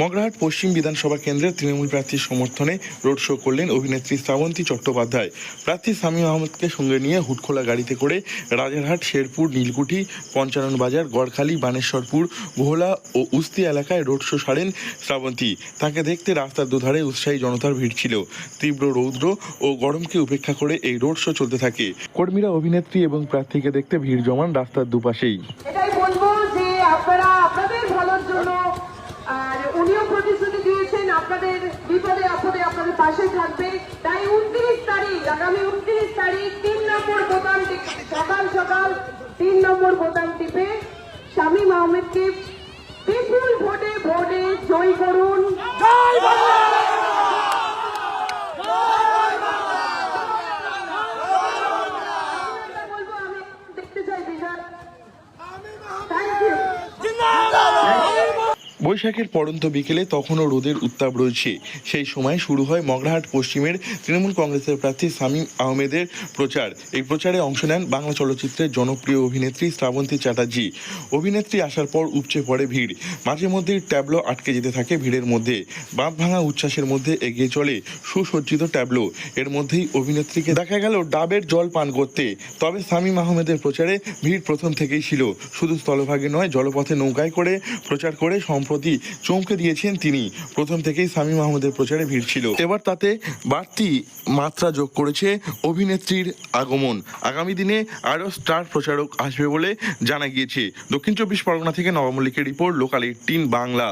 মগরাহাট পশ্চিম বিধানসভা কেন্দ্রের তৃণমূল প্রার্থীর সমর্থনে রোড শো করলেন অভিনেত্রী শ্রাবন্তী চট্টোপাধ্যায়। প্রার্থী শামীম আহমেদকে সঙ্গে নিয়ে হুটখোলা গাড়িতে করে রাজারহাট, শেরপুর, নীলকুঠি, পঞ্চানন বাজার, গড়খালি, বানেশ্বরপুর, ভোলা ও উস্তি এলাকায় রোড শো সারেন শ্রাবন্তী। তাকে দেখতে রাস্তার দুধারে উৎসাহী জনতার ভিড় ছিল। তীব্র রৌদ্র ও গরমকে উপেক্ষা করে এই রোড শো চলতে থাকে। কর্মীরা অভিনেত্রী এবং প্রার্থীকে দেখতে ভিড় জমান রাস্তার দুপাশেই। এটাই বলবো যে আপনারা আপনাদের ভালোর জন্য, আর উনিও প্রতিশ্রুতি দিয়েছেন আপনাদের বিপদে আপদে আপনাদের পাশে থাকবে। তাই 29 তারিখ, আগামী 29 তারিখ 3 নম্বর বোতাম সকাল সকাল 3 নম্বর বোতাম টিপে শামীম আহমেদকে বিপুল ভোটে জয় করুন। বলবো আমি দেখতে চাই বিজয়। Thank you. বৈশাখের পড়ন্ত বিকেলে তখনও রোদের উত্তাপ রয়েছে। সেই সময় শুরু হয় মগরাহাট পশ্চিমের তৃণমূল কংগ্রেসের প্রার্থী শামীম আহমেদের প্রচার। এই প্রচারে অংশ নেন বাংলা চলচ্চিত্রের জনপ্রিয় অভিনেত্রী শ্রাবন্তী চ্যাটার্জি। অভিনেত্রী আসার পর উপচে পড়ে ভিড়। মাঝে মধ্যেই ট্যাবলো আটকে যেতে থাকে ভিড়ের মধ্যে। বাঁধ ভাঙা উচ্ছ্বাসের মধ্যে এগিয়ে চলে সুসজ্জিত ট্যাবলো। এর মধ্যেই অভিনেত্রীকে দেখা গেল ডাবের জল পান করতে। তবে শামীম আহমেদের প্রচারে ভিড় প্রথম থেকেই ছিল। শুধু স্থলভাগে নয়, জলপথে নৌকায় করে প্রচার করে সম্প্রতি চমকে দিয়েছেন তিনি। প্রথম থেকেই শামীম আহমেদের প্রচারে ভিড় ছিল। এবার তাতে বাড়তি মাত্রা যোগ করেছে অভিনেত্রীর আগমন। আগামী দিনে আরও স্টার প্রচারক আসবে বলে জানা গিয়েছে। দক্ষিণ 24 পরগনা থেকে নব মল্লিকের রিপোর্ট, লোকাল 18 বাংলা।